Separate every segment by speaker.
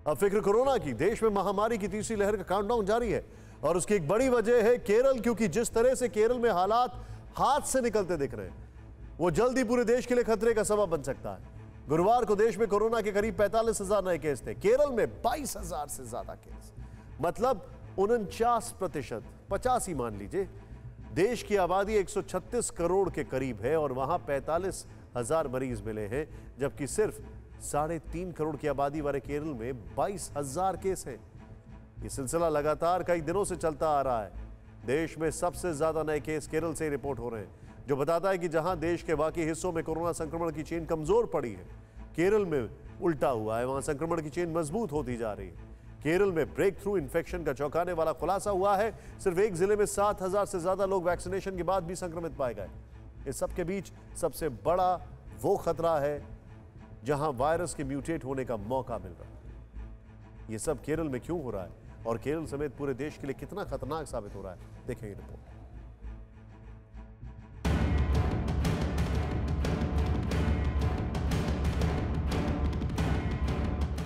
Speaker 1: अब फिक्र कोरोना की। देश में महामारी की तीसरी लहर का काउंटडाउन जारी है और उसकी एक बड़ी वजह है केरल, क्योंकि जिस तरह से केरल में हालात हाथ से निकलते दिख रहे हैं वो जल्द ही पूरे देश के लिए खतरे का सबब बन सकता है। गुरुवार को देश में कोरोना के करीब 45,000 नए केस थे। केरल में 22,000 से ज्यादा केस, मतलब 49%, 85 मान लीजिए। देश की आबादी 136 करोड़ के करीब है और वहां 45,000 मरीज मिले हैं, जबकि सिर्फ 3.5 करोड़ की आबादी वाले केरल में 22,000 केस हैं। यह सिलसिला लगातार कई दिनों से चलता आ रहा है। देश में सबसे ज्यादा नए केस केरल से रिपोर्ट हो रहे हैं, जो बताता है कि जहां देश के बाकी हिस्सों में कोरोना संक्रमण की चेन कमजोर पड़ी है, केरल में उल्टा हुआ है। वहां संक्रमण की चेन मजबूत होती जा रही है। केरल में ब्रेक थ्रू इन्फेक्शन का चौंकाने वाला खुलासा हुआ है। सिर्फ एक जिले में 7,000 से ज्यादा लोग वैक्सीनेशन के बाद भी संक्रमित पाए गए। इस सब के बीच सबसे बड़ा वो खतरा है जहां वायरस के म्यूटेट होने का मौका मिल रहा है। ये सब केरल में क्यों हो रहा है और केरल समेत पूरे देश के लिए कितना खतरनाक साबित हो रहा है, देखें ये रिपोर्ट।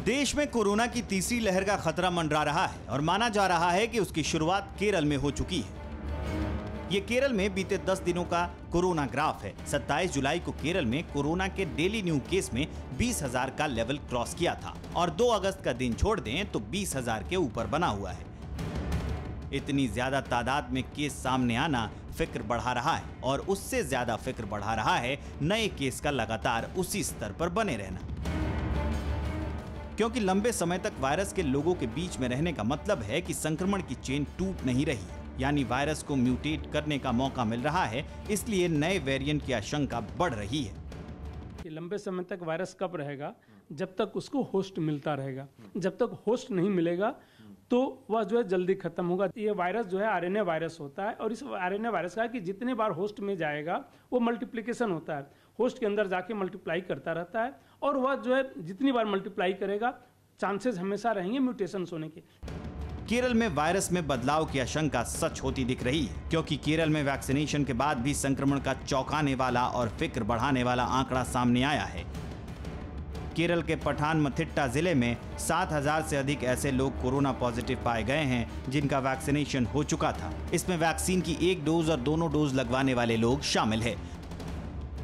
Speaker 2: देश में कोरोना की तीसरी लहर का खतरा मंडरा रहा है और माना जा रहा है कि उसकी शुरुआत केरल में हो चुकी है। ये केरल में बीते 10 दिनों का कोरोना ग्राफ है। 27 जुलाई को केरल में कोरोना के डेली न्यू केस में 20,000 का लेवल क्रॉस किया था और 2 अगस्त का दिन छोड़ दें तो 20,000 के ऊपर बना हुआ है। इतनी ज्यादा तादाद में केस सामने आना फिक्र बढ़ा रहा है और उससे ज्यादा फिक्र बढ़ा रहा है नए केस का लगातार उसी स्तर पर बने रहना, क्योंकि लंबे समय तक वायरस के लोगों के बीच में रहने का मतलब है कि संक्रमण की चेन टूट नहीं रही, यानी वायरस को म्यूटेट करने का मौका मिल रहा है। इसलिए नए वेरिएंट की आशंका बढ़ रही है
Speaker 3: कि लंबे समय तक वायरस कब रहेगा, जब तक उसको होस्ट मिलता रहेगा। जब तक होस्ट नहीं मिलेगा तो वह जो है जल्दी खत्म होगा। ये वायरस जो है आरएनए वायरस होता है और इस आरएनए वायरस का कि जितने बार होस्ट में जाएगा वो मल्टीप्लिकेशन होता है, होस्ट के अंदर जाके मल्टीप्लाई करता रहता है और वह जो है जितनी बार मल्टीप्लाई करेगा चांसेस हमेशा रहेंगे म्यूटेशंस होने के।
Speaker 2: केरल में वायरस में बदलाव की आशंका सच होती दिख रही है, क्योंकि केरल में वैक्सीनेशन के बाद भी संक्रमण का चौंकाने वाला और फिक्र बढ़ाने वाला आंकड़ा सामने आया है। केरल के पठानमथिट्टा जिले में 7,000 से अधिक ऐसे लोग कोरोना पॉजिटिव पाए गए हैं जिनका वैक्सीनेशन हो चुका था। इसमें वैक्सीन की 1 डोज और दोनों डोज लगवाने वाले लोग शामिल हैं।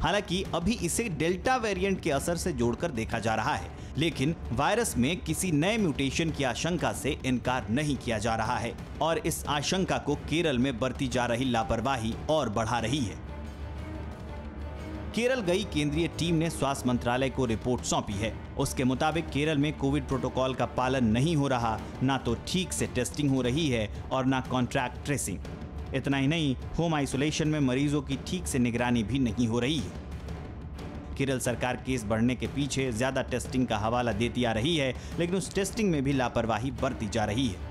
Speaker 2: हालांकि अभी इसे डेल्टा वेरिएंट के असर से जोड़कर देखा जा रहा है, लेकिन वायरस में किसी नए म्यूटेशन की आशंका से इनकार नहीं किया जा रहा है और इस आशंका को केरल में बरती जा रही लापरवाही और बढ़ा रही है। केरल गई केंद्रीय टीम ने स्वास्थ्य मंत्रालय को रिपोर्ट सौंपी है। उसके मुताबिक केरल में कोविड प्रोटोकॉल का पालन नहीं हो रहा, ना तो ठीक से टेस्टिंग हो रही है और ना कॉन्ट्रैक्ट ट्रेसिंग। इतना ही नहीं, होम आइसोलेशन में मरीजों की ठीक से निगरानी भी नहीं हो रही है। केरल सरकार केस बढ़ने के पीछे ज्यादा टेस्टिंग का हवाला देती आ रही है, लेकिन उस टेस्टिंग में भी लापरवाही बरती जा रही है।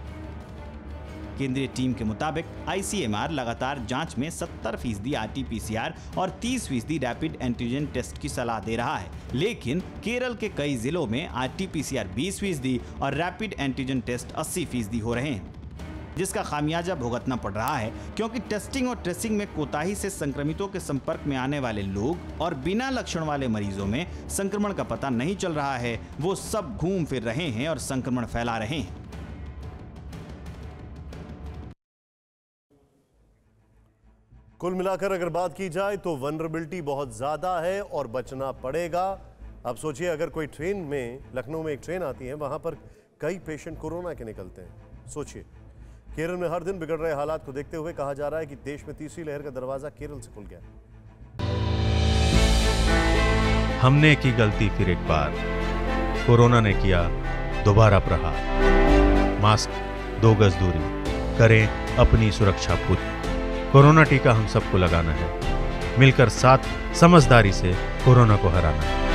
Speaker 2: केंद्रीय टीम के मुताबिक आईसीएमआर लगातार जांच में 70% आरटी-पीसीआर और 30% रैपिड एंटीजन टेस्ट की सलाह दे रहा है, लेकिन केरल के कई जिलों में आरटी-पीसीआर 20% और रैपिड एंटीजन टेस्ट 80% हो रहे हैं, जिसका खामियाजा भुगतना पड़ रहा है, क्योंकि टेस्टिंग और ट्रेसिंग में कोताही से संक्रमितों के संपर्क में आने वाले लोग और बिना लक्षण वाले मरीजों में संक्रमण का पता नहीं चल रहा है। वो सब घूम फिर रहे हैं और संक्रमण फैला रहे हैं।
Speaker 1: कुल मिलाकर अगर बात की जाए तो वनरेबिलिटी बहुत ज्यादा है और बचना पड़ेगा। अब सोचिए, अगर कोई ट्रेन में, लखनऊ में एक ट्रेन आती है, वहां पर कई पेशेंट कोरोना के निकलते हैं। सोचिए, केरल में हर दिन बिगड़ रहे हालात को देखते हुए कहा जा रहा है कि देश में तीसरी लहर का दरवाजा केरल से खुल गया।
Speaker 4: हमने की गलती फिर एक बार, कोरोना ने किया दोबारा प्रहार। मास्क, 2 गज दूरी, करें अपनी सुरक्षा पूरी। कोरोना टीका हम सबको लगाना है, मिलकर साथ समझदारी से कोरोना को हराना है।